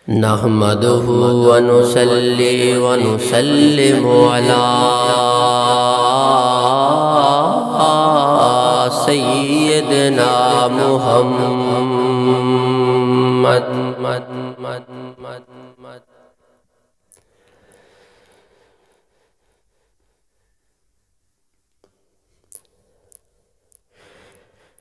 نحمده ونصلي ونسلم على سيدنا محمد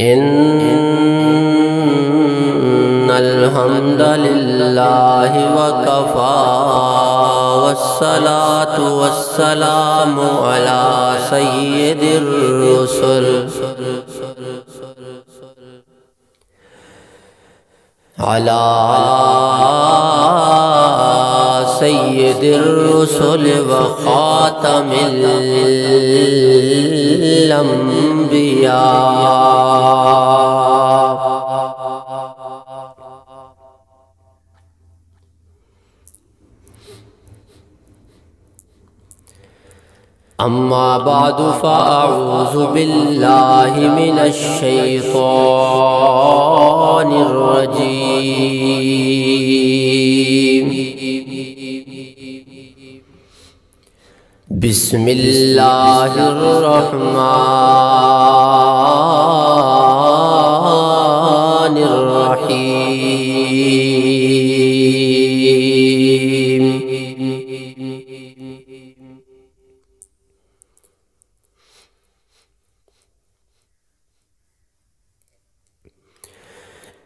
إن الحمد لله وكفى والصلاة والسلام على سيد الرسل على سيد الرسل وخاتم الأنبياء أما بعد فأعوذ بالله من الشيطان الرجيم بسم الله الرحمن الرحيم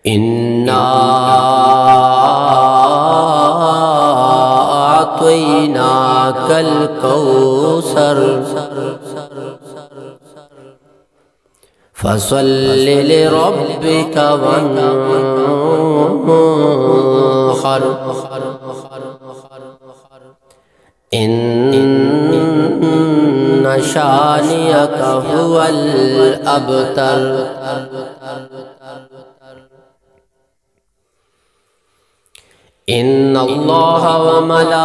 إنا أعطيناك الكوثر فصل لربك وانحر إن شانئك هو الأبتر إن الله وملائكته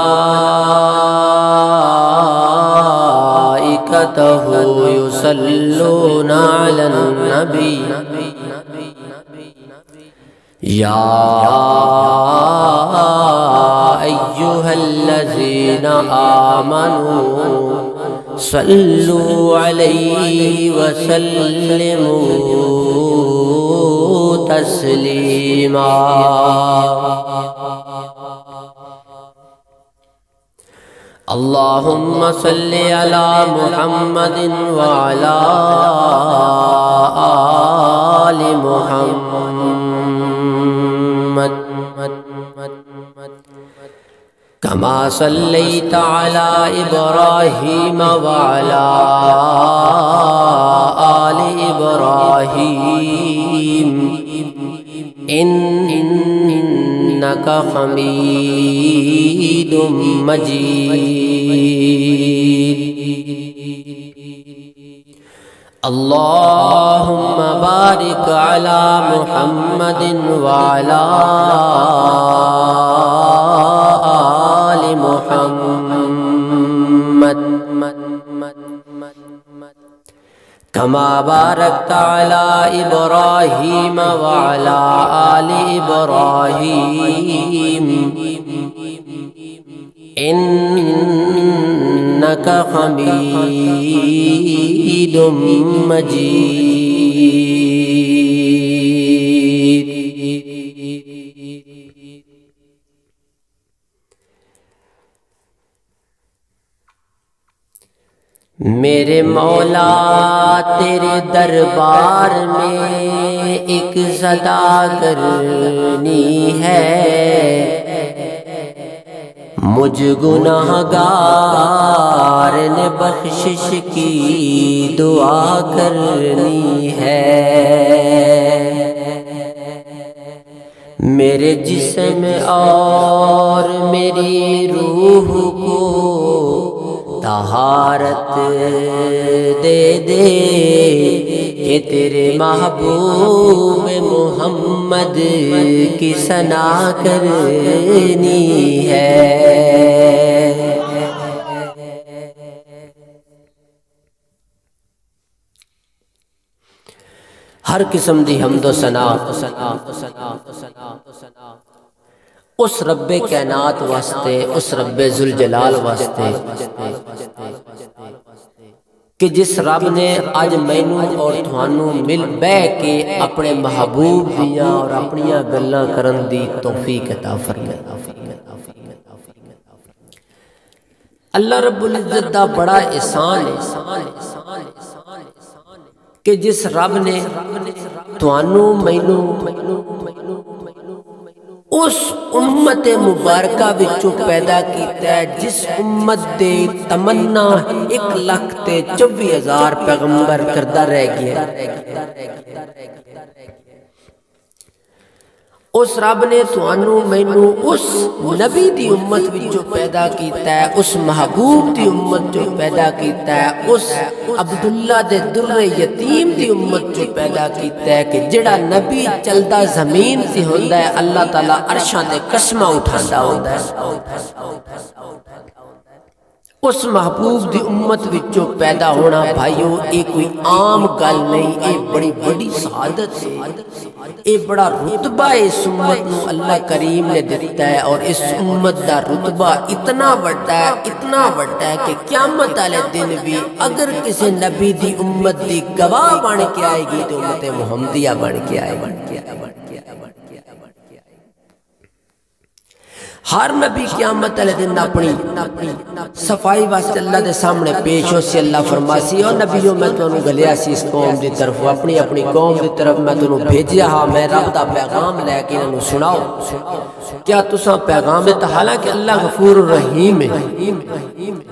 يصلون على النبي يا أيها الذين آمنوا صلوا عليه وسلموا تسليما اللهم صل على محمد وعلى آل محمد كما صليت على إبراهيم وعلى آل إبراهيم إنك حميد مجيد اللهم بارك على محمد وعلى آل محمد كما باركت على إبراهيم وعلى آل إبراهيم إنك حميد مجيد میرے مولا تیرے دربار میں ایک صدا کرنی ہے مجھ گناہگار نے بخشش کی دعا کرنی ہے میرے جسم اور میری روح کو طہارت دے دے کہ تیرے محبوب محمد کی ثنا کرنی ہے ہر قسم دی حمد و ثنا اس رب کائنات واسطے، اس رب ذوالجلال واسطے کہ جس رب نے اج مینوں اور تھانوں مل بہ کے اپنے محبوب دیاں اور اپنیاں گلاں کرن دی توفیق عطا فرمائے۔ اللہ رب العزت دا بڑا احسان ہے کہ جس رب نے تھانوں مینوں اس امت مبارکہ وچوں پیدا کیتا ہے جس امت دے تمنا 1,24,000 پیغمبر کردہ رہ گیا۔ اس رب نے تھانوں مینوں اس نبی دی امت وچوں پیدا کیتا ہے، اس محبوب دی امت جو پیدا کیتا ہے، اس عبداللہ دے در یتیم دی امت جو پیدا کیتا ہے کہ جڑا نبی چلدا زمین تے ہوندا ہے اللہ تعالیٰ عرشاں تے قسماں اٹھاندا ہوندا ہے۔ اس محبوب دی امت وچوں پیدا ہونا بھائیو یہ کوئی عام گل نہیں، یہ بڑی بڑی سعادت ہے، یہ بڑا رتبہ اس امت نو اللہ کریم نے دیتا ہے۔ اور اس امت دا رتبہ اتنا بڑا ہے کہ قیامت والے دن بھی اگر کسی نبی دی امت دی گواہ بن کے آئے گی تو امت محمدیہ بن کے آئے گی۔ ہر نبی قیامت والے دن اپنی صفائی واسطے اللہ دے سامنے پیش ہو سی۔ اللہ فرماسی او نبیوں میں تانوں گلیا سی اس قوم دی طرف، اپنی قوم دی طرف میں تانوں بھیجیا ہاں، میں رب دا پیغام لے کے انہاں نوں سناؤ۔ کیا تساں پیغام دیتا؟ حالانکہ اللہ غفور الرحیم ہے،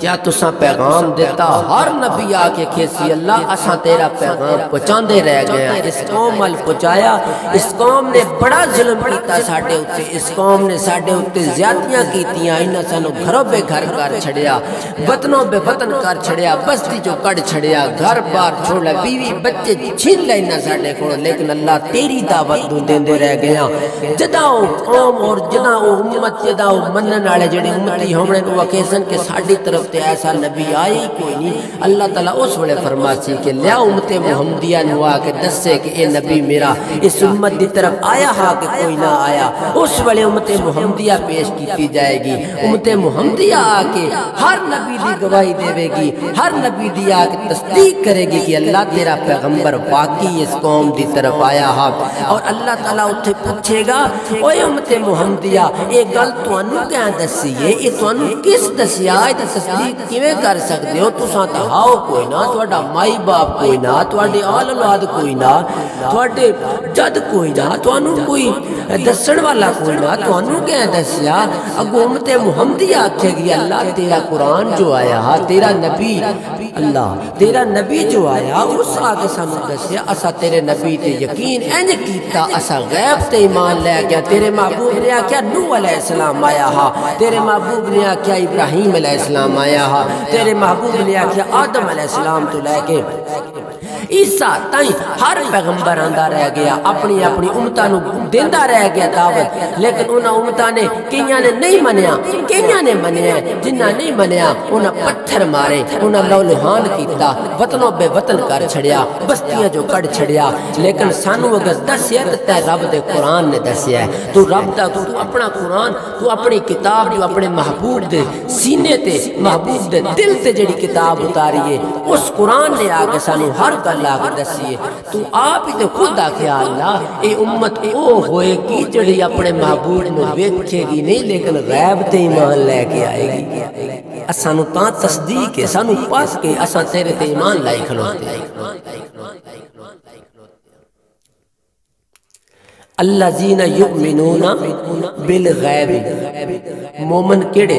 کیا تساں پیغام دیتا؟ ہر نبی آ کے کھیسی اللہ اساں تیرا پیغام پہنچاندے رہ گئے ہیں، اس قوم وال پہنچایا۔ اس قوم نے بڑا ظلم کیتا ساڈے اوتے، اس قوم نے ساڈے اوتے زیادتیاں کیتیاں، انہاں سانو گھروں بے گھر کر چھڑیا، وطنوں بے وطن کر چھڑیا، بستی جو کڑ چھڑیا، گھر بار چھوڑا، بیوی بچے چھین لے انہاں ساڈے کولوں، لیکن اللہ تیری دعوت نوں دیندے رہ گیا۔ جدا او قوم اور جدا او امت، جدا او منن والے جڑے امتی ہونے نو وکیسن کہ ساڈی طرف تے ایسا نبی آئی کوئی نہیں، اللہ تعالیٰ اس ویلے فرماسی کہ لیا امت محمدیہ نو آ کے دسے کہ اے نبی میرا اس امت دی طرف آیا ہاں کہ کوئی نہ آیا۔ اس ویلے امت محمدیہ پیش کیتی جائے گی، امت محمدیہ آ کے ہر نبی دی گواہی دے گی، ہر نبی دی آ کے تصدیق کرے گی کہ اللہ تیرا پیغمبر واقعی اس قوم دی طرف آیا ہاں۔ اور اللہ تعالیٰ اتھے پوچھے گا اوے امت محمدیہ یہ گل تانوں کیا دسی ہے، یہ تانوں کس دسیا، یہ تصدیق کیویں کر سکدے ہو؟ تساں تے ہاؤ کوئی نہ، تہاڈا مائی باپ کوئی نہ، تہاڈے آل اولاد کوئی نہ، تہاڈے جد کوئی نہ، تانوں کوئی دسن والا کوئی نہ، تانوں کیا دسیا؟ اگوں امت محمدیہ آکھے گی اللہ تیرا قرآن جو آیا، تیرا نبی، اللہ تیرا نبی جو آیا اس آگے سانوں دسیا، اسا تیرے نبی تے یقین انج کیتا، اسا غیب تے ایمان لے گیا۔ تیرے محبوب نے آکھیا نوح علیہ السلام آیا ہا، تیرے محبوب نے آکھیا ابراہیم علیہ السلام آیا ہا، تیرے محبوب نے آکھیا آدم علیہ السلام تو لے کے عیسیٰ تائیں ہر پیغمبر آندا رہ گیا، اپنی امتاں نوں دیندا رہ گیا دعوت، لیکن انہاں امتاں نے کئیاں نے نہیں منیا، کئیاں نے منیا، جنہاں نہیں منیا انہاں پتھر مارے، انہاں لو لہان کیتا، وطنوں بے وطن کر چھڑیا، بستیاں جو کڑ چھڑیا۔ لیکن سانوں اگر دسیا تے رب دے قرآن نے دسیا ہے، تو رب دا تو اپنا قرآن، تو اپنی کتاب جو اپنے محبوب دے سینے تے، محبوب دے دل تے جڑی کتاب اتاریے، اس قرآن نے آگے سانوں ہر گل آگے دسیے۔ تو آپ ہی تو خود آکھے اللہ اے امت او ہوئے گی جڑی اپنے محبوب نو ویکھے گی نہیں لیکن غیب تے ایمان لے کے آئے گی۔ اسانو تاں تصدیق ہے، سانو پاس کے اساں تیرے تے ایمان لائے کھلوتے ہیں۔ الذین یؤمنون بالغیب، مومن کیڑے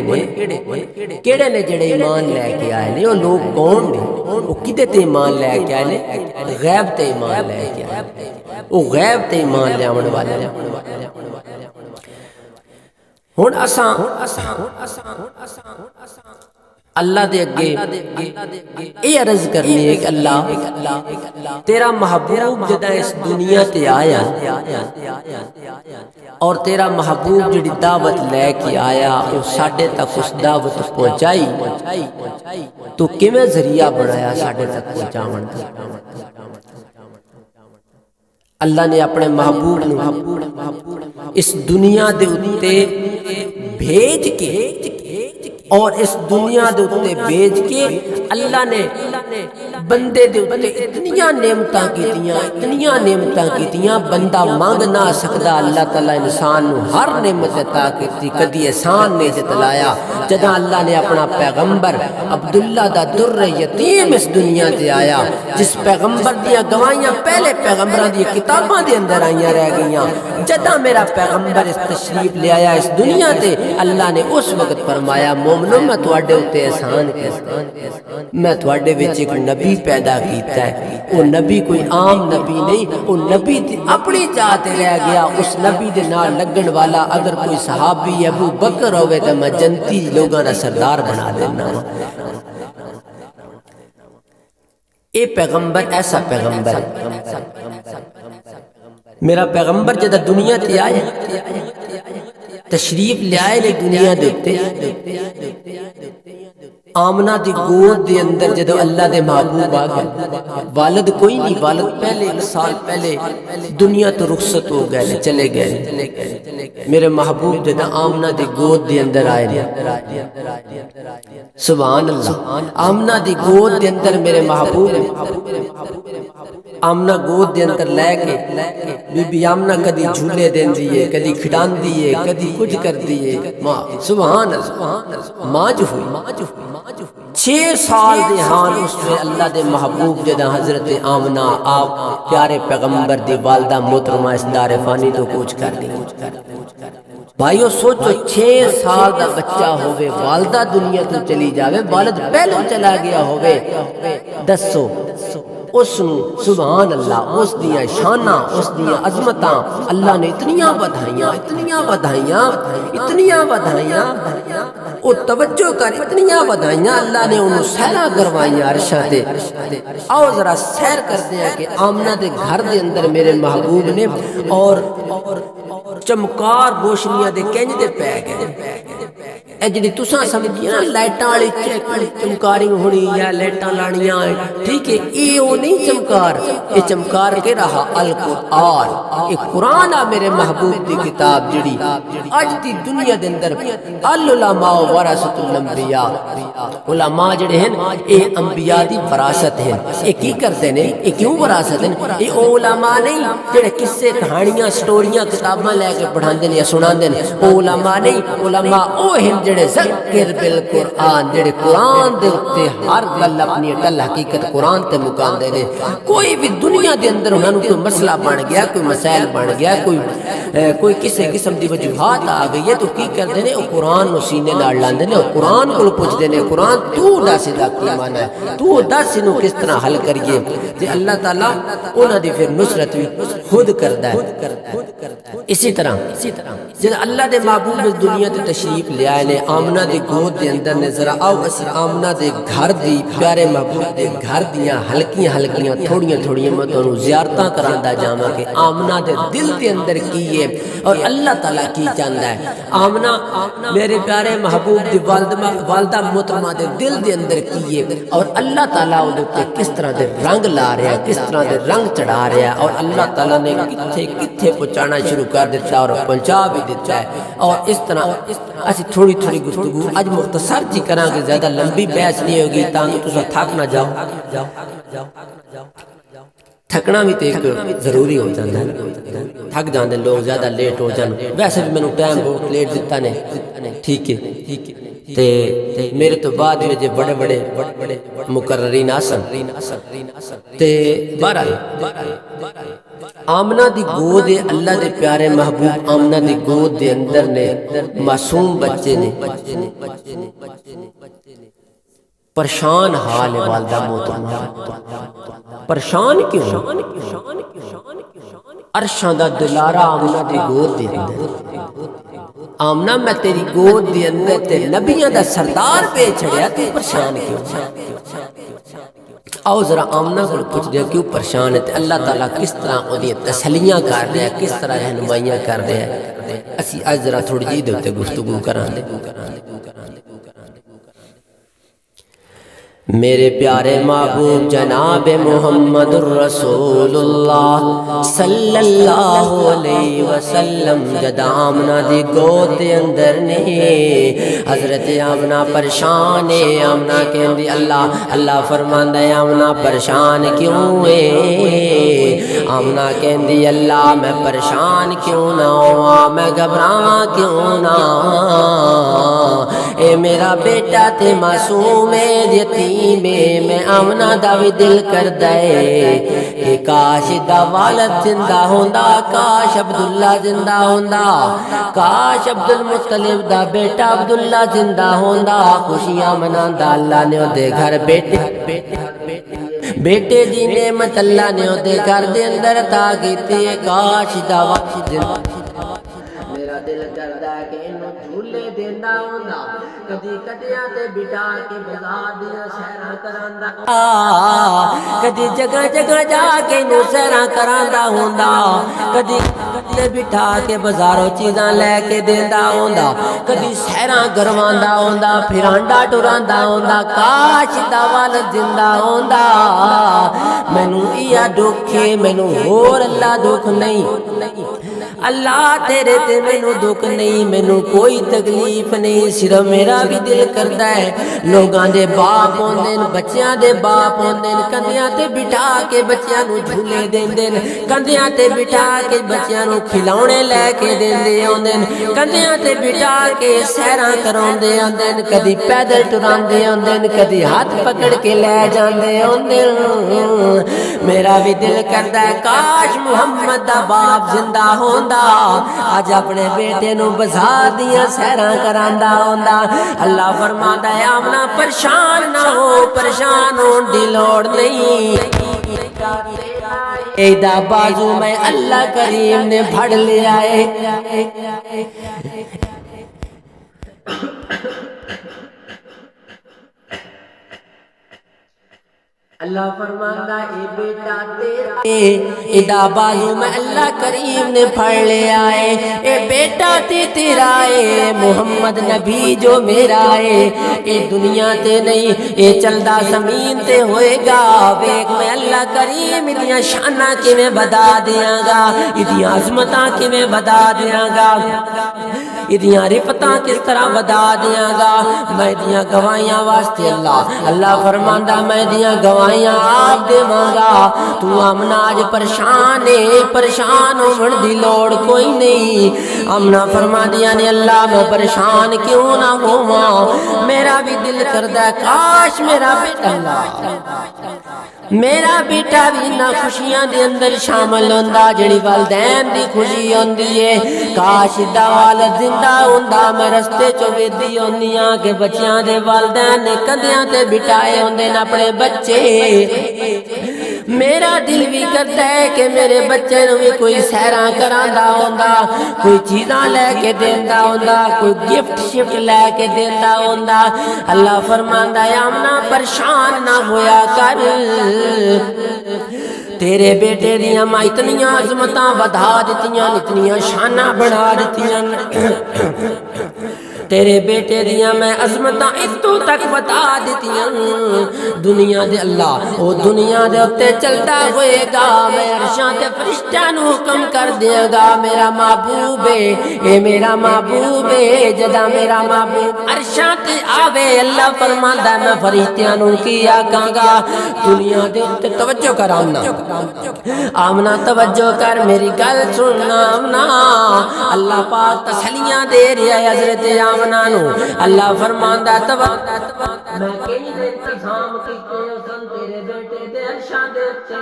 نے جڑے ایمان لے کے آئے نے، وہ لوگ کون نے؟ وہ کدے تے ایمان لے کے آئے نے؟ غیب تے ایمان لے کے آئے، وہ غیب تے ایمان لے آون والے نے۔ ہن اساں اللہ دے اگے اے عرض کرنی ہے کہ اللہ تیرا محبوب جدہ اس دنیا تے آیا اور تیرا محبوب جڑی دعوت لے کے آیا وہ ساڈے تک اس دعوت پہنچائی، تو کیویں ذریعہ بنایا ساڈے تک پہنچاون دا؟ اللہ نے اپنے محبوب نو اس دنیا دے اتے بھیج کے اور اس دنیا دے اتے بھیج کے اللہ نے بندے دے اتے اتنیاں نعمتاں کیتیاں بندہ مانگ نہ سکدا اللہ تعالی انسان نو ہر نعمت عطا کیتی کدی احسان نہیں جتلایا جداں اللہ نے اپنا پیغمبر عبداللہ دا در یتیم اس دنیا تے آیا جس پیغمبر دیاں گواہیاں پہلے پیغمبراں دی کتاباں دے اندر آئیاں رہ گئیاں جداں میرا پیغمبر اس تشریف لے آیا اس دنیا تے اللہ نے اس وقت فرمایا مومنو میں تواڈے اتے احسان کیتا میں تواڈے وچ ایک نبی پیدا کیتا ہے وہ نبی کوئی عام نبی نہیں وہ نبی اپنی ذات رہ گیا اس نبی دے نال لگن والا اگر کوئی صحابی ابو بکر ہوئے تو میں جنتی لوگاں دا سردار بنا دینا اے پیغمبر ایسا پیغمبر میرا پیغمبر جدہ دنیا تے آئے تشریف لے آئے لے دنیا دیتے آمنہ دی گود دے اندر جدو اللہ دے محبوب آگئے والد کوئی نہیں والد پہلے ایک سال پہلے دنیا تو رخصت ہو گئے چلے گئے میرے محبوب جدو آمنہ دی گود دے اندر آئے سبحان اللہ آمنہ دی گود دے اندر میرے محبوب آمنہ گود دے اندر لے کے بی بی آمنہ کدی جھولے دین دیئے کدی کھٹان دیئے کدی کچھ کر دیئے سبحان اللہ ماں جو ہوئی 6 سال دے ہان اس میں اللہ دے محبوب جدہ حضرت آمنہ آپ پیارے پیغمبر دی والدہ محترمہ اس دار فانی تو کچھ کر دی بھائیو سوچو 6 سال دا بچہ ہوئے والدہ دنیا تو چلی جاوے والد پہلو چلا گیا ہوئے دسو اس نو سبحان اللہ اس دیاں شانہ اس دیاں عظمتاں اللہ نے اتنیاں بدھائیاں او توجہ کر اتنیاں بدھائیاں اللہ نے انہوں سیرہ کروائیاں عرشہ دے آؤ ذرا سیر کر دیا کہ آمنہ دے گھر دے اندر میرے محبوب نے اور چمکار روشنیاں دے کینج دے پہ گئے اے جڑی تساں سمجھیے نا لائٹاں والی چمکاری ہونی یا لائٹاں لانیاں ٹھیک ہے یہ وہ نہیں چمکار یہ چمکار کے رہا القرآن یہ قرآن آ میرے محبوب دی کتاب جڑی اج دی دنیا دے اندر العلماء ورثۃ الانبیاء علماء جڑے ہیں اے انبیاء دی وراثت ہیں اے کی کرتے ہیں اے کیوں وراثت ہیں اے علماء نہیں جڑے قصے کہانیاں سٹوریاں کتاباں لے کے پڑھاندے نے یا سناندے نے علماء نہیں علماء او ہیں جڑے ذکر بالقرآن جڑے قرآن دے اتے ہر گل اپنی اٹل حقیقت قرآن تے مکان دے نے کوئی بھی دنیا دے اندر انہوں کوئی مسئلہ بن گیا کوئی مسائل بن گیا کوئی کسی قسم دی وجوہات آ گئی ہے تو کی کر دینے او قرآن نو سینے نال لاندے نے او قرآن کو پوچھ دینے قرآن تو دس دا کی معنی ہے تو دس نو کس طرح حل کریے تے اللہ تعالیٰ انہاں دی پھر نصرت بھی خود کردا ہے اسی طرح جب اللہ دے محبوب اس دنیا تے تشریف لے آئے نے آمنہ دے گود دے اندر نے ذرا آؤ اسی آمنہ دے گھر دی پیارے محبوب دے گھر دیاں ہلکیاں تھوڑیاں میں تو انہوں زیارتاں کراندہ جاما کہ آمنہ دے دل دے اندر کیے اور اللہ تعالیٰ کی چاندہ ہے آمنہ میرے پیارے محبوب دی والدہ محترمہ دے دل دے اندر کیے اور اللہ تعالیٰ انہوں کے کس طرح دے رنگ لا رہا ہے کس طرح دے رنگ چڑھا رہا ہے اور اللہ تعالیٰ نے کتھے پہنچانا شروع کر دیتا اور پہنچا بھی دیتا ہے اور اس طرح ایسی تھوڑی گفتگو آج مختصر جی کران کہ زیادہ لمبی بحث نہیں ہوگی تاکہ تسا تھک نہ جاؤ تھکنا بھی تو ایک ضروری ہو جاتا ہے تھک جاندے لوگ زیادہ لیٹ ہو جان ویسے بھی میں نے ٹائم بہت لیٹ دیتا نے ٹھیک ہے تے میرے تو بعد میں جو بڑے مقررین آسن تے بہرحال آمنہ دی گود اللہ دے پیارے محبوب آمنہ دی گود دے اندر نے معصوم بچے نے پریشان حال ہے والدہ محترمہ پریشان کیوں عرشاں دا دلارہ آمنہ دی گود دے اندر آمنہ میں تیری گود دے اندر تے نبیاں دا سردار پہ چھڑیا تو پریشان کیوں آؤ ذرا آمنہ کو پوچھ دیا کیوں پریشان ہے اللہ تعالیٰ کس طرح انہیں تسلیاں کر رہے ہیں کس طرح رہنمائیاں کر رہے ہیں اسی آج ذرا تھوڑی جی دوتے گفتگو کران دے میرے پیارے محبوب جناب محمد الرسول اللہ صلی اللہ علیہ وسلم جد آمنہ دی گود دے اندر نے حضرت آمنہ پریشان ہے آمنہ کہندی اللہ فرماندہ ہے آمنہ پریشان کیوں ہے آمنہ کہندی اللہ میں پریشان کیوں نہ ہوا میں گھبراواں کیوں نہ اے میرا بیٹا تے معصوم ہے یتیم ہے میں آمنہ دا بھی دل کر دے کہ کاش دا والد زندہ ہوندا کاش عبداللہ زندہ ہوندا کاش عبدالمطلب دا بیٹا عبداللہ زندہ ہوندا خوشیاں مناندا اللہ نے دے گھر بیٹے دی نعمت اللہ نے دے گھر دے اندر عطا کیتی ہے کاش دا والد زندہ میرا دل کردا ہے کہ انہوں جھولے دیندا ہوندا کدی کٹیاں تے بٹھا کے بازار دیاں سیراں کراندا کدی جگہ جگہ جا کے انہوں سیراں کراندا ہوندا کدی تے بٹھا کے بازاروں چیزاں لے کے دیندا ہوندا کدی سیراں کرواندا ہوندا پھرانڈا ٹراندا ہوندا کاش دا والد زندہ ہوندا مینوں ایا دکھ ہے مینوں ہور اللہ دکھ نہیں اللہ تیرے تے مینوں دکھ نہیں مینوں کوئی تکلیف نہیں صرف میرا بھی دل کردا ہے لوگاں دے باپ ہوندے بچیاں دے باپ ہوندے کندیاں تے بٹھا کے بچیاں نوں جھولے دیندے کندیاں تے بٹھا کے بچیاں نوں کھلاونے لے کے دیندے ہوندے کندیاں تے بٹھا کے سیراں کراوندے ہوندے کدی پیدل ٹراندے ہوندے کدی ہاتھ پکڑ کے لے جاندے ہوندے میرا بھی دل کردا ہے کاش محمد دا باپ زندہ ہوندا آج اپنے بیٹے نو بازار دیاں سیراں کراندا ہوندا اللہ فرماندا ہے آمنہ پریشان نہ ہو پریشان ہون دی لوڑ نہیں ایدہ بازو میں اللہ کریم نے پھڑ لیا ہے اللہ فرماندا اے بیٹا تیرا ادا بازو میں اللہ کریم نے پھڑ لیا ہے اے بیٹا تیرا ہے محمد نبی جو میرا ہے اے دنیا تے نہیں اے چلدا زمین تے ہوئے گا ویکھ میں اللہ کریم اتنی شاناں کیویں بدا دیاں گا اتنی عظمتاں کیویں بدا دیاں گا اتنی رفتاں کس طرح بدا دیاں گا میں دیاں گواہیاں واسطے اللہ فرماندا میں دیاں گواہیاں آپ دے مانگا تو آمنہ آج پریشان ہے پریشان ہون دی لوڑ کوئی نہیں آمنہ فرما دیا نے اللہ میں پریشان کیوں نہ ہوں میرا بھی دل کردہ کاش میرا بیٹا میرا بیٹا بھی نہ خوشیاں دے اندر شامل ہوندا جڑی والدین دی خوشی ہوندی ہے کاش دا والد زندہ ہوندا میں رستے چو ویدی ہوندیاں کہ بچیاں دے والدین نے کندیاں تے بٹھائے ہوندے اپنے بچے میرا دل بھی کرتا ہے کہ میرے بچے نو بھی کوئی سیراں کراندا ہوندا کوئی چیزاں لے کے دیندا ہوندا کوئی گفٹ شفٹ لے کے دیندا ہوندا اللہ فرماندا ہے آمنہ پریشان نہ ہویا کر تیرے بیٹے دیاں ماں اتنیاں عظمتاں بڑھا دتیاں اتنیاں شاناں بڑھا دتیاں تیرے بیٹے دیاں میں عظمتاں اتو تک بتا دتیاں دنیا دے اللہ او دنیا دے اتے چلتا ہوئے گا میں عرشاں تے فرشتیاں نو حکم کر دے گا میرا محبوب ہے اے میرا محبوب ہے جدا میرا محبوب عرشاں تے آوے اللہ فرماندا میں فرشتیاں نو کیا کہاں گا دنیا دے اتے توجہ کر آمنہ توجہ کر میری گل سننا آمنہ اللہ پاک تسلیاں دے رہا ہے حضرت آمنہ نو اللہ فرماندا میں کئی دے انتظام کیتے سن تیرے بیٹے دے عرشاں دے اتے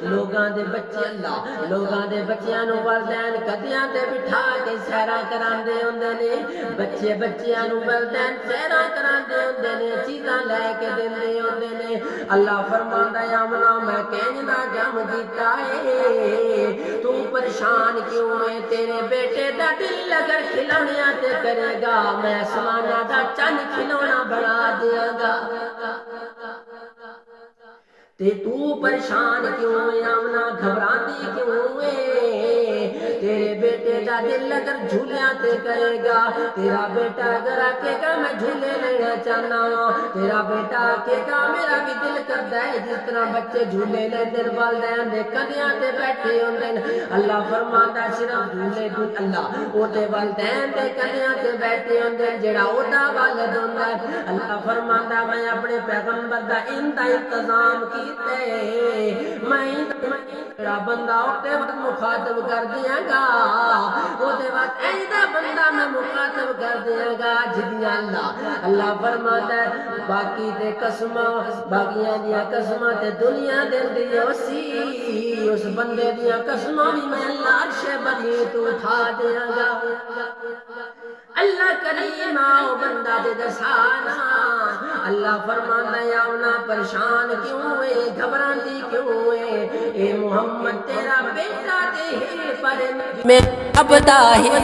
لوگاں دے بچے اللہ لوگاں دے بچیاں نو والدین کدیاں تے بٹھا کے سیراں کراندے ہوندے نے بچیاں نو والدین سیراں کراندے ہوندے نے چیزاں لے کے دیندے ہوندے نے اللہ فرماندا ہے آمنہ میں کہیں دا جم کیتا ہے تو پریشان کیوں ہے تیرے بیٹے دا دل اگر کھلونیاں تے کرے گا میں آسماناں دا چن کھلونا بنا دیا گا تے تو پریشان کیوں ہے آمنہ گھبراندی کیوں ہے تیرے بیٹے دا دل اگر جھولیاں تے کرے گا، تیرا بیٹا اگر آکے گا میں جھولے لینا چاہنا ہوں، تیرا بیٹا آکے گا میرا بھی دل کردا ہے جس طرح بچے جھولے لیندے والدین دے کندیاں تے بیٹھے ہوندے نے۔ اللہ فرماندا صرف جھولے اللہ او تے والدین دے کندیاں تے بیٹھے ہوندے جڑا اودا والد ہوندا ہے۔ اللہ فرماندا میں اپنے پیغمبر دا انتظام کیتے، میں جڑا بندہ اوتے وقت مخاطب کر دیاں گا، اوتے وقت ایسا بندہ میں مخاطب کر دیاں گا جدیاں اللہ فرماتا ہے باقی تے قسماں باقیاں دیاں قسماں تے دنیا دیندی اسی، اس بندے دیاں قسماں بھی میں اللہ عرش بری تو اٹھا دیاں گا۔ اللہ کریم آؤ بندہ دے دسانا، اللہ فرماتا ہے آؤنا پریشان کیوں ہوئے، گھبراندی کیوں ہوئے، اے محمد تیرا بیٹا تے پر میں ابدا ہے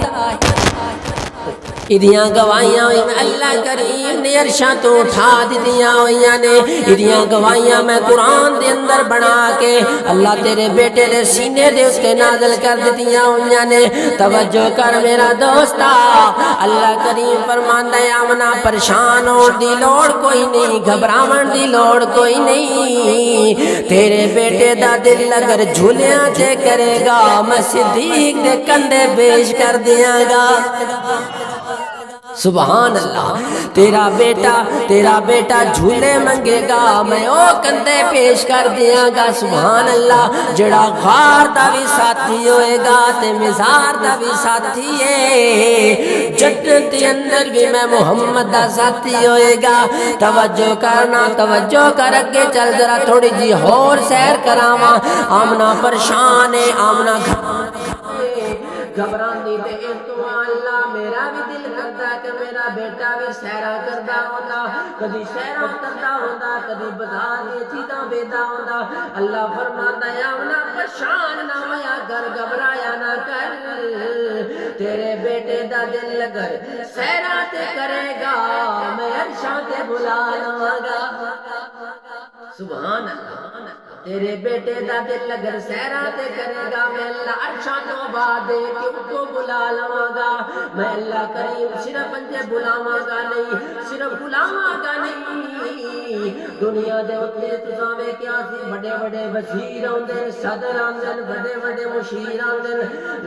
ادیاں گواہیاں ہوئی میں اللہ کریم نے عرشاں تو اٹھا دیاں ہوئیاں نے، ادیاں گواہیاں میں قرآن دے اندر بنا کے اللہ تیرے بیٹے دے سینے دے اس کے نازل کر دیاں ہوئیاں نے۔ توجہ کر میرا دوستا، اللہ کریم فرماندا ہے آمنا پریشان ہون دی لوڑ کوئی نہیں، گھبراون دی لوڑ کوئی نہیں، تیرے بیٹے دا دل اگر جھولیاں تے کرے گا میں صدیق دے کندھے پیش کر دیاں گا۔ سبحان اللہ، تیرا بیٹا جھولے منگے گا میں او کندھے پیش کر دیاں گا۔ سبحان اللہ، جڑا غار دا بھی ساتھی ہوئے گا تے مزار دا بھی ساتھی ہے، جنت دے اندر بھی میں محمد دا ساتھی ہوئے گا۔ توجہ کرنا، توجہ کر کے چل ذرا تھوڑی جی اور سیر کراواں۔ آمنا پریشان ہے، آمنا گھبراندی تے اس تو اللہ میرا بھی دل کرتا ہے کہ میرا بیٹا بھی سیرا کردا ہوندا، کدی سیرا کردا ہوندا، کدی بازار دی چیزاں ویدا ہوندا۔ اللہ فرماندا ہے آمنا پریشان نہ ہویا کر، گھبرایا نہ کر، تیرے بیٹے دا دل اگر سیرا تے کرے گا میں عرشاں تے بلا لواں گا۔ سبحان اللہ، تیرے بیٹے دا دل اگر سیرا تے کرے گا میں اللہ عرشاں تو بعد کیوں کو بلا لواں گا۔ میں اللہ کریم صرف انجے بلاواں گا نہیں، صرف بلاواں گا نہیں، دنیا دے اتے تساں ویکھیا سی بڑے بڑے وزیر آندے، صدر آندے، بڑے بڑے مشیر آندے،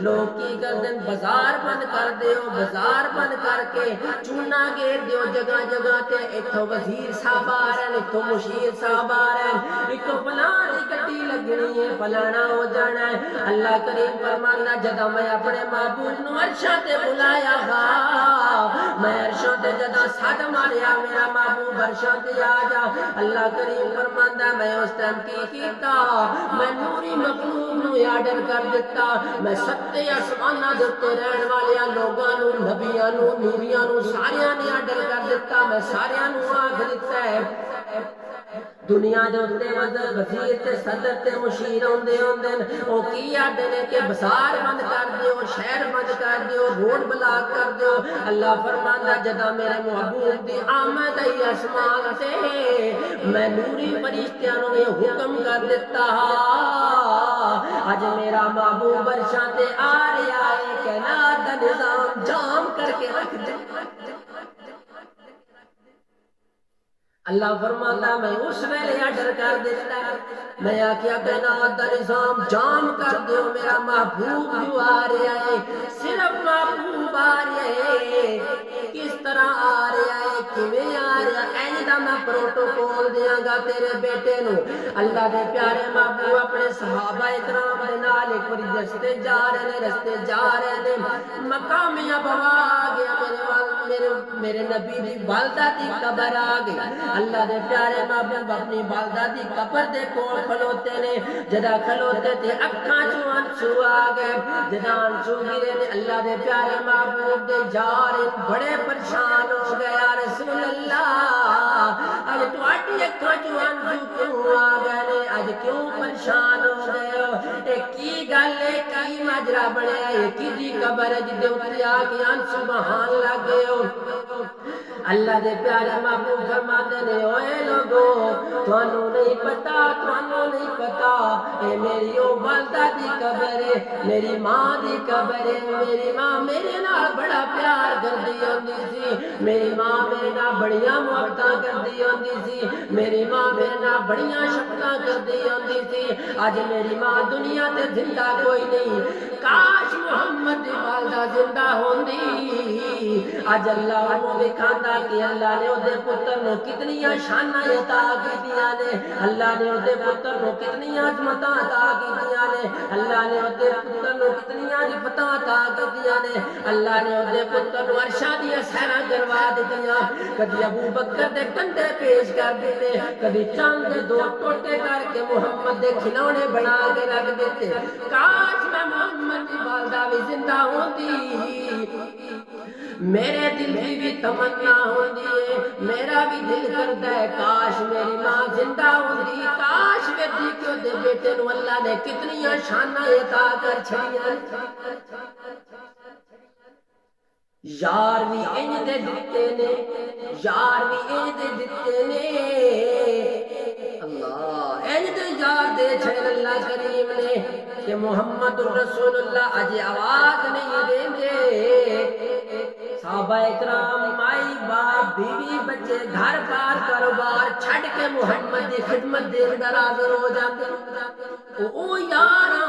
لوگ کی کردے بازار بند کر دیو، بازار بند کر کے چونا گھیر دیو جگہ جگہ تے، اتھوں وزیر صاحب آ رہے ہیں، اتھوں مشیر صاحب آ رہے ہیں، اتھوں فلاں دی گڈی لگنی ہے، فلانا ہو جانا ہے۔ اللہ کریم فرمانا جدا میں اپنے معبود نو عرشاں تے بلایا گا، میں عرشاں تے جدا ساتھ ماریا میرا معبود عرشاں تے آ جا۔ اللہ کریم فرماندا میں اس ٹائم کی کیتا، میں نوری مخلوق نو آرڈر کر دیتا، میں ستے آسماناں دے تے رہن والیاں لوگاں نو، نبیاں نو، نوریاں نو ساریاں نے آرڈر کر دیتا، میں ساریاں نو آکھ دیتا ہے دنیا دے اتے وزیر تے صدر تے مشیر ہوندے ہوندے او کی آدھے نے کہ بازار بند کر دیو، شہر بند کر دیو، روڈ بلاک کر دیو۔ اللہ فرماندا جدا میرے محبوب دی آمد آئی آسمان تے میں نوری فرشتیاں نو یہ حکم کر دیتا اج میرا محبوب عرشاں تے آ رہا ہے، کائنات دا نظام جام کر کے رکھ دے۔ اللہ فرماتا میں اس ویلے آرڈر کر دیتا ہے، میں آکھیا کائنات دا نظام جام کر دیو، میرا محبوب جو آ رہا ہے، صرف محبوب آ رہا ہے، کس طرح آ رہا ہے، کیویں آ رہا ہے، ایندا میں پروٹوکول دیاں گا تیرے بیٹے نو۔ اللہ دے پیارے محبوب اپنے صحابہ اکرام دے نال ایک باری رستے جا رہے نے، مقام ابوا آ گیا، میرے نبی دی والدہ دی قبر آ گئی۔ اللہ دے پیارے محبوب اپنی والدہ دی قبر دے کول کھلوتے نے، جدا کھلوتے تھے اکھاں چوں آنسو آ گئے، جدا آنسو گرے نے اللہ دے پیارے محبوب دے یار بڑے پریشان ہو گئے، یا رسول اللہ اج تہاڈی اکھاں چوں آنسو کیوں آ گئے نے، اج کیوں پریشان ہو گئے ہو، اے کی گل ہے، کی ماجرا بنیا ہے، کی دی قبر ہے جدے اوتے آ کے آنسو بہان لگ گئے ہو۔ اللہ دے پیارے محبوب فرماتے نے اوے لوگو تھانوں نہیں پتا اے میری او والدہ دی قبر ہے میری ماں دی قبر ہے میری ماں میرے نال بڑا پیار کردی ہوندی سی میری ماں میرے نال بڑیاں محبتاں کردی ہوندی سی میری ماں میرے نال بڑیاں شفقتاں کردی ہوندی سی اج میری ماں دنیا تے زندہ کوئی نہیں کاش محمد دی والدہ زندہ ہوندی اج اللہ انہوں دکھاندا کہ اللہ نے اودے پتر نو کتنیاں شاناں عطا کیتیاں نے اللہ نے اودے پتر نو کتنیاں عظمتاں عطا کیتیاں نے اللہ نے اودے پتر نو کتنیاں عزتاں عطا کیتیاں نے اللہ نے اودے پتر نو عرشاں دیاں سیراں کروا دتیاں کدی ابو بکر دے کندھے پیش کر دیتے کدی چاند دے دو ٹوٹے کر کے محمد دے کھلونے بنا کے رکھ دیتے کاش میں محمد دی والدہ بھی زندہ ہوندی میرے دل کی بھی تمنا ہوندی ہے میرا بھی دل کرتا ہے کاش میری ماں زندہ ہوندی کاش ویدی کیوں دے بیٹے نو اللہ نے کتنیاں شاناں عطا کر چھڑیاں یار بھی انج دے دتے نے یار بھی انج دے دتے نے اللہ انج دے یار دے چھڑے اللہ کریم نے کہ محمد رسول اللہ اج آواز نہیں دیندے صحابہ اکرام مائی باپ بیوی بچے گھر بار کاروبار چھڑ کے محمد دی خدمت دے اندر حاضر ہو جاتے او یاراں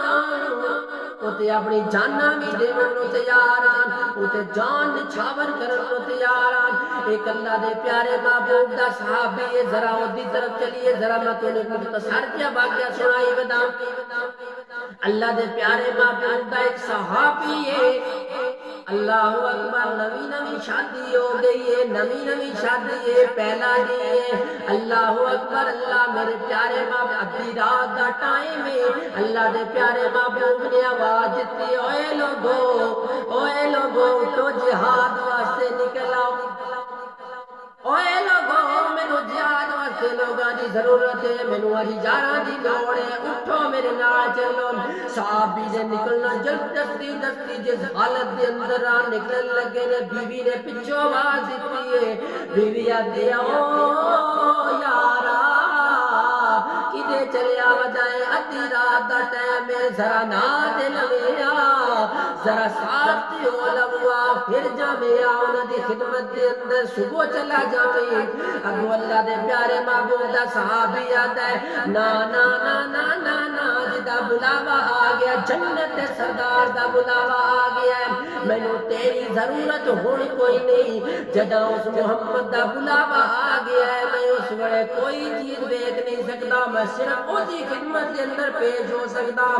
او تے اپنی جاناں بھی دیون نو تیار آن او تے جان نچھاور کرن نو تیار آن ایک اللہ دے پیارے محبوب دا صحابی ہے ذرا اودی طرف چلیے ذرا میں تو نے مختصر کیا واقعہ سنائی بتا اللہ دے پیارے محبوب دا ایک صحابی ہے اللہ اکبر نوی نوی شادی ہو گئی ہے نوی شادی ہے پہلا دی ہے اللہ اکبر اللہ میرے پیارے محبوب ادھی رات دا ٹائم ہے اللہ دے پیارے محبوب نے آواز دیتی اوے لوگو تو جہاد واسطے نکل آؤ اوے لوگو مینوں جہاد واسطے لوگاں دی ضرورت ہے مینوں اج یاراں دی لوڑ ہے اٹھو میرے نال چلو صحابی دے نکلنا جلد دستی جس حالت دے اندر آ نکلن لگے نے بیوی نے پچھوں آواز دیتی ہے بیوی آدھی او یارا کدے چلیا وجائے ادھی رات دا ٹائم ہے ذرا نا دے لویا ذرا ساتھ ہو لوا پھر جاوے انہاں دی خدمت دے اندر صبح چلا جاوے اگو اللہ دے پیارے محبوب دا صحابی آتا ہے نا نا نا نا نا نا جدا بلاوا آ گیا جنت دے سردار دا بلاوا آ گیا مینوں تیری ضرورت ہون کوئی نہیں جدا اس محمد دا بلاوا آ گیا ہے میں اس ویلے کوئی چیز دیکھ نہیں سکتا میں صرف اودی خدمت دے اندر پیش ہو سکتا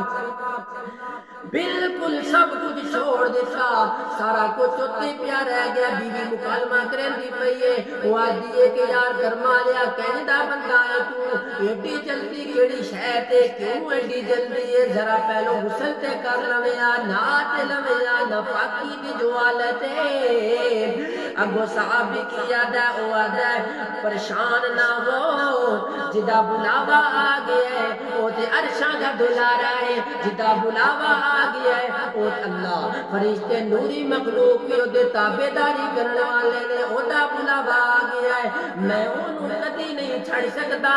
بالکل سب کچھ چھوڑ دیتا سارا کچھ اتنے پیا رہ گیا بیوی مکالمہ کرندی پئی ہے وہ آدھی ہے کہ یار گرما لیا کہندا بندہ ہے تو ایڈی جلدی کیڑی شے تے کیوں ایڈی جلدی ہے ذرا پہلو غسل تے کر لویا نہا تے لویا نہ پاکی دی جو حالت ہے اگو صحابی کی یاد ہے او آدھا ہے پریشان نہ ہو جدا بلاوا آ گیا ہے او تے عرشاں دا دلارا ہے جدا بلاوا آ گیا ہے او اللہ فرشتے نوری مخلوق بھی او دے تابعداری کرنے والے نے او دا بلاوا آ گیا ہے میں انہوں کدی نہیں چھڑ سکتا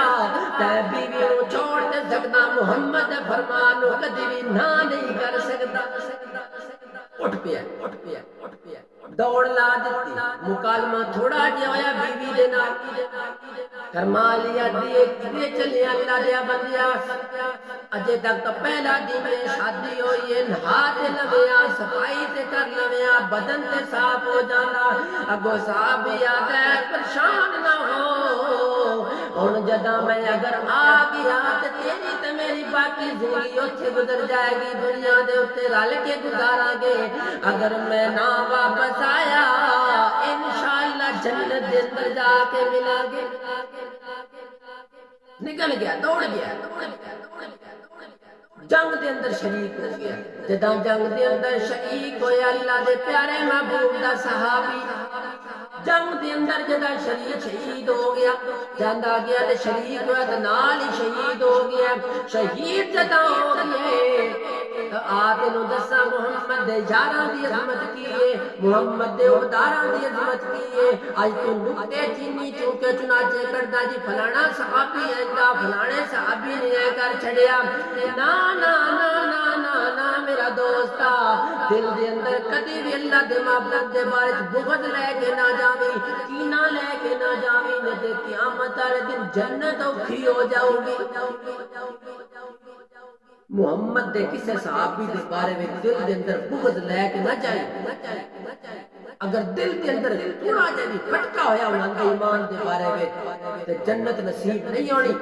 تے بیوی نو چھوڑ دے سکتا محمد فرمان نو کدی بھی نہ نہیں کر سکتا اٹھ پیا دوڑ لا دیتی مکالمہ تھوڑا جہا ہویا بیوی دے نال کرما لیا دیے کدے چلے اللہ دیا بندیا اجے تک تو پہلا دن ہے شادی ہوئی ہے نہا تے لویا صفائی تے کر لویا بدن تے صاف ہو جانا اگو صحابی آتا ہے پریشان نہ ہو ہن جدا میں اگر آ گیا تے تیری تے میری باقی زندگی اوتھے گزر جائے گی دنیا دے اوتے رل کے گزاراں گے اگر میں نہ واپس آیا انشاءاللہ جنت دے اندر جا کے ملیں گے نکل گیا دوڑ گیا جنگ دے اندر شریک ہو گیا جداں جنگ دے اندر شریک ہویا اللہ دے پیارے محبوب دا صحابی جنگ دے اندر جداں شہید ہو گیا جاندا گیا تے شریک ہوا تے نال ہی شہید ہو گیا شہید جداں ہو گئے آتے نو دسا محمد دے یاراں دی عظمت کی ہے، محمد دے عہدیداراں دی عظمت کی ہے۔ اج تو نکتے چینی چونکے چنانچے کردا جی فلانا صحابی ایندا فلانے صحابی نے اے کر چھڑیا، نا نا نا نا نا نا میرا دوستا، دل دے اندر کدی بھی اللہ دے محبوب دے بارے بغض لے کے نہ جاویں، کینہ لے کے نہ جاویں، نہیں تے قیامت والے دن جنت اوکھی ہو جاؤ گی۔ محمد دے کسے صحابی دے بارے میں دل دے اندر بغض لے کے نہ جائے، اگر دل دے اندر تھوڑا جا بھی پھٹکا ہویا انہاں دے ایمان دے بارے میں تے جنت نصیب نہیں ہونی،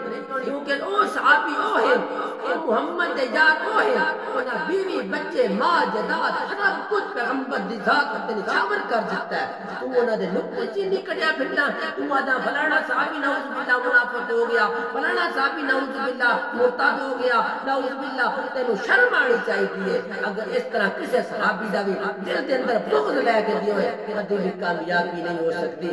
کیونکہ او صحابی او ہے، او محمد دے یار او ہے، انہاں بیوی بچے ماں جداد سب کچھ پیغمبر دی ذات تے نچھاور کر دیتا ہے، تو انہاں دے نکتے چینی کڈیا پھردا، تو آدھا فلانا صحابی نعوذ باللہ منافق ہو گیا، فلانا صحابی نعوذ باللہ مرتد ہو گیا، نعوذ باللہ، تینوں شرم آنی چاہیے۔ اگر اس طرح کسی صحابی دا بھی دل دے اندر بغض لے کے دیو ہے، کبھی بھی کامیابی نہیں ہو سکتی،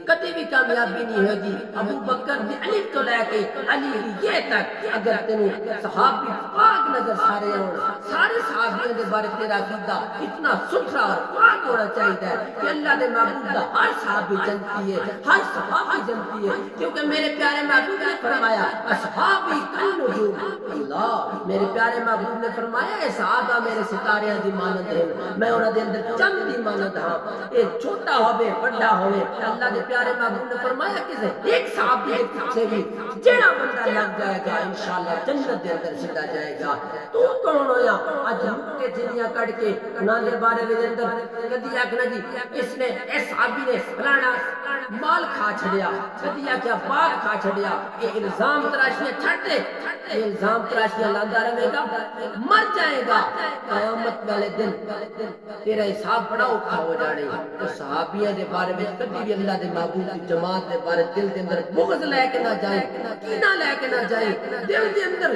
کبھی بھی کامیابی نہیں ہوگی۔ ابو بکر دی علی تو لے کے علی یہ تک اگر تینوں صحابی پاک نظر سارے ہون، سارے صحابیوں دے بارے تیرا عقیدہ اتنا ستھرا اور پاک ہونا چاہیے کہ اللہ دے محبوب دا ہر صحابی جنتی ہے، ہر صحابی جنتی ہے، کیونکہ میرے پیارے محبوب نے فرمایا اصحابی کالنجوم، اللہ میرے پیارے محبوب نے فرمایا اے صحابہ میرے ستاریاں دی مانند ہیں، میں انہاں دے اندر چند دی مانند ہاں، اے چھوٹا ہوے بڑا ہوے، اللہ دے پیارے محبوب نے فرمایا کسے ایک صحابی کے پیچھے بھی جڑا بندہ لگ جائے گا انشاءاللہ جنت دے اندر سیدھا جائے گا۔ تو کون ہویا اج مکے چڑیاں کٹ کے انہاں دے بارے میں اندر کدی آکھنا جی اس نے اس صحابی نے فلانا مال کھا چھڑیا، کدی آکھیا باغ کھا چھڑیا، یہ الزام تراشیاں چھڈ دے، یہ الزام تراشیاں لاندا رہے گا مر جائے گا، قیامت والے دن تیرا حساب بڑا اوکھا ہو جانے۔ تو صحابیاں دے بارے میں کبھی بھی اللہ دے محبوب کی جماعت دے بارے دل دے اندر بغض لے کے نہ جائے، کینہ لے کے نہ جائے، دل دے اندر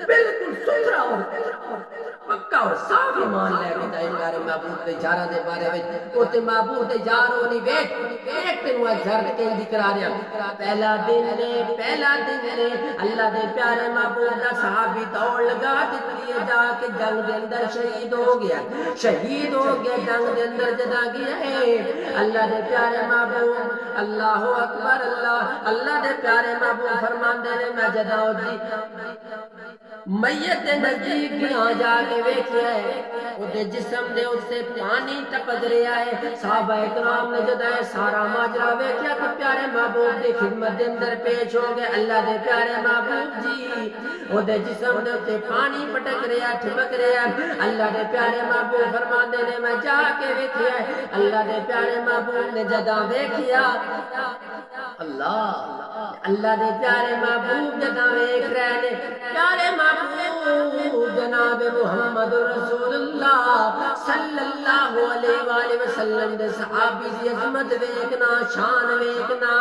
بالکل ستھرا اور پکا اور صاف ایمان لے کے جائے میرے محبوب دے یاراں دے بارے میں۔ او تے محبوب دے یار ہونی ویکھ ایک تینوں اجھر کہیں دی کرا رہا، پہلا دن نے اللہ دے پیارے محبوب دا صحابی دوڑ لگا دتی ہے، جا کے جنگ دے اندر شہید ہو گیا جنگ دے اندر جدا گیا ہے۔ اللہ دے پیارے محبوب اللہ اکبر اللہ دے پیارے محبوب فرماندے نے میں جدا دی میت دے نزدیک گیا جا کے ویکھیا ہے، او دے جسم دے اسے پانی ٹپک رہا ہے۔ صحابہ کرام نے جدا سارا ماجرا ویکھیا کہ پیارے محبوب دی خدمت دے اندر پیش ہو گئے۔ اللہ دے پیارے محبوب جی او دے جسم دے اسے پانی پٹک رہا ٹپک رہا، اللہ دے پیارے محبوب فرماندے نے میں جا کے ویکھیا ہے۔ اللہ دے پیارے محبوب نے جدا ویکھیا اللہ دے پیارے محبوب جدا ویکھ رہے نے، پیارے محبوب جناب محمد رسول اللہ صلی اللہ علیہ وآلہ وسلم دے صحابی دی عظمت ویکھنا، شان ویکھنا۔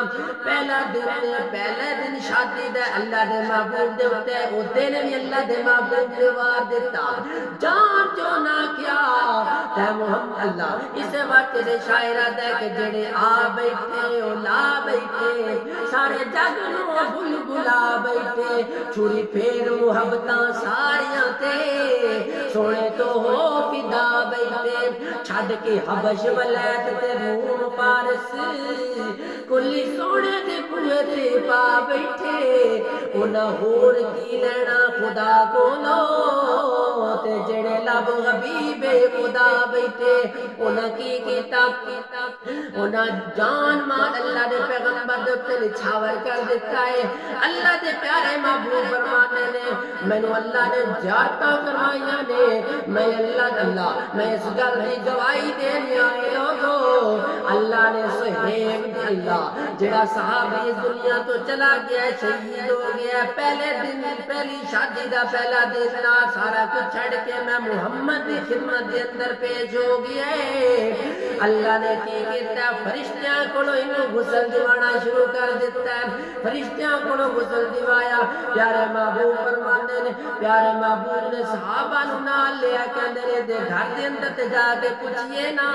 پہلا دن شادی دے اللہ دے محبوب دے اتے او دن بھی اللہ دے محبوب نے وار دیتا، جان جو نہ کیا تے محمد اللہ اس وقت دے شاعرہ دے کہ جڑے آ بیٹھے او لا بیٹھے، سارے جگ نو بل بلا بیٹھے، چھری پھیر محبتاں ساریاں تے سونے تو ہو فدا بیٹھے، چھڈ کے حبش ولایت تے روم پارس کلی سونے دے بوئے تے پا بیٹھے، انہاں ہور کی لینا خدا کولو تے جڑے لب حبیب خدا بیٹھے، انہاں کی کیتا انہاں جان مال اللہ دے پیغمبر دے تے نچھاور کر دیتا ہے۔ اللہ دے پیارے محبوب فرماتے نے مینوں اللہ نے زیارتاں کروائیاں نے، میں اس گل دی گواہی دینی آئے لوگو، اللہ نے صہیب دی اللہ جڑا صحابی اس دنیا تو چلا گیا ہے شہید ہو گیا، پہلی شادی دا پہلا دن سارا کچھ چھڑ کے میں محمد دی خدمت دے اندر پیش ہو گیا ہے۔ اللہ نے کی کیتا فرشتیاں کو غسل دیوانا شروع کر دیتا ہے فرشتیاں کو غسل دیوایا پیارے محبوب فرمانے نے پیارے محبوب نے صحابہ نو نال لیا کہندے نے دے گھر دے اندر تے جا کے پوچھئے نا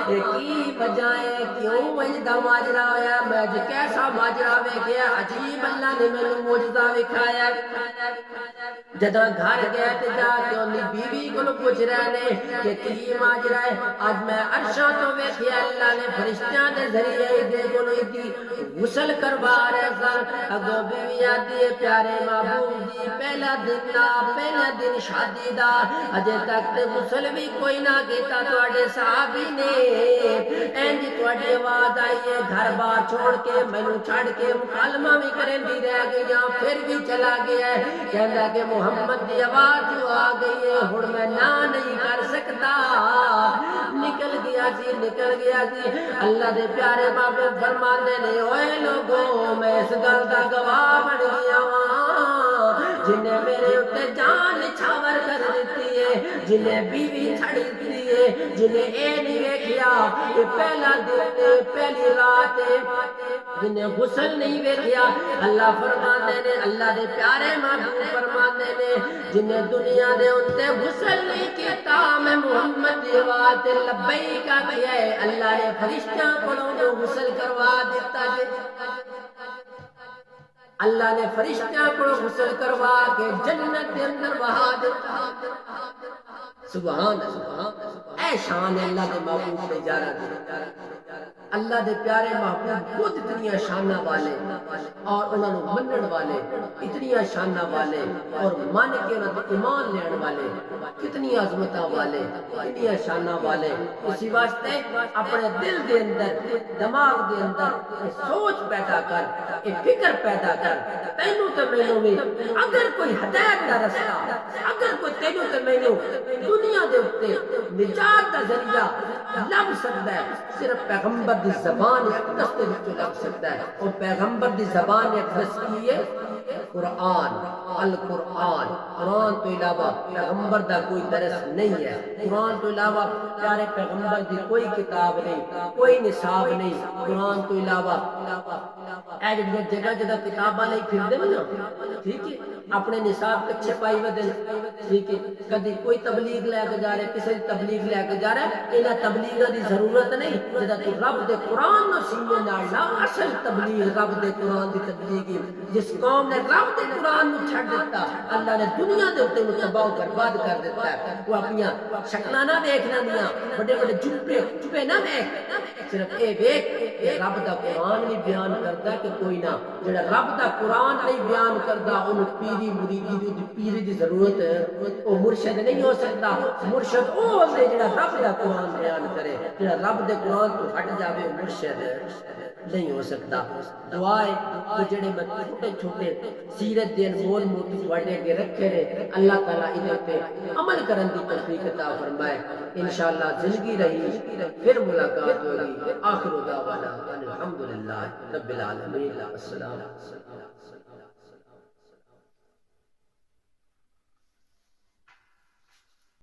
اے کی وجہ ہے کیوں وجدا ماجرا ہویا میں اج کیسا ماجرا ویکھیا عجیب اللہ نے مینوں معجزہ وکھایا جداں گھر گیا تے جا کے اونی بیوی کو پوچھ رہے نے کہ کی ماجرا ہے اج میں عرشاں تو ویکھیا اللہ نے فرشتیاں دے ذریعے دے کولو دی غسل کروا رہے سن اگوں بیوی آدی ہے پیارے محبوب دی پہلا دن شادی دا اجے تک تے غسل بھی کوئی نہ کیتا تواڈے صحابی نے اینج تواڈی آواز آئی ہے گھر بار چھوڑ کے مینوں چھڑ کے مکالمہ بھی کرن دی رہ گئی پھر بھی چلا گیا ہے کہندا کہ محمد دی آواز جو آ گئی ہے ہن میں نہ نہیں کر سکتا نکل گیا سی اللہ دے پیارے محبوب فرماندے نے اوے لوگوں میں اس گل دا گواہ بن گیا جنہیں میرے اتے جان چھاور کر دیتی ہے جنہیں بیوی چھڑ دیتی ہے جنہیں اے نہیں ویکھیا یہ پہلا دن پہلی رات جنہیں غسل نہیں ویکھیا اللہ فرماندے نے اللہ دے پیارے محبوب فرماندے نے جنہیں دنیا دے اتے غسل نہیں کیتا میں محمد دی آواز تے لبیک کیا ہے اللہ نے فرشتیاں کو غسل کروا دیتا ہے اللہ نے فرشتیاں کو غسل کروا کے جنت کے اندر بہا دیتا سبحان اللہ اے شان اللہ دے محبوب پہ جارا دے اللہ دے پیارے محبوب خود اتنی شانہ والے اور انہوں نے منن والے اتنی شانہ والے اور مان کے انہوں نے ایمان لینے والے کتنی عظمتہ والے اتنی شانہ والے اسی واسطے اپنے دل دے اندر دماغ دے اندر سوچ پیدا کر فکر پیدا کر تینوں تے مینوں میں اگر کوئی ہدایت دا رستہ اگر کوئی تینوں تے مینوں دنیا دے اتے نجات دا ذریعہ لب سکتا ہے صرف پیغمبر دی زبان اقدس دے وچوں لب سکتا ہے اور پیغمبر دی زبان اقدس کی ہے قرآن القرآن قرآن تو علاوہ پیغمبر دا کوئی درس نہیں ہے قرآن تو علاوہ پیارے پیغمبر دی کوئی کتاب نہیں کوئی نصاب نہیں قرآن تو علاوہ اے جگہ جگہ کتاباں نہیں پھردے نا ٹھیک ہے اپنے نصاب پیچھے پائی ودن ٹھیک ہے کدی کوئی تبلیغ لے کے جا رہے کسی تبلیغ لے کے جا رہا ہے انہاں تبلیغاں دی ضرورت نہیں جدا تو رب دے قرآن نو سینے نال لا اصل تبلیغ رب دے قرآن دی تبلیغ جس قوم نے رب دے قرآن نو چھڑ دیتا اللہ نے دنیا دے اوتے تباہ برباد کر دیتا ہے وہ اپنی شکلاں نہ دیکھنا دیاں بڑے بڑے چپے نہ دیکھ صرف اے دیکھ رب دا قرآن بھی بیان کرتا ہے کہ کوئی نہ جڑا رب دا قرآن نہیں بیان کردا اونوں پیری مریدی دی پیری دی ضرورت ہے او مرشد نہیں ہو سکتا مرشد او ہے جڑا رب دا قرآن بیان کرے جڑا رب دے قرآن تو ہٹ جاوے مرشد نہیں ہو سکتا دعائے تو جڑے میں چھوٹے چھوٹے سیرت دے انمول موتی تواڈے اگے رکھے نے اللہ تعالیٰ انہاں تے عمل کرن دی توفیق عطا فرمائے انشاءاللہ زندگی رہی پھر ملاقات ہوگی آخر دعوانا الحمدللہ رب العالمین السلام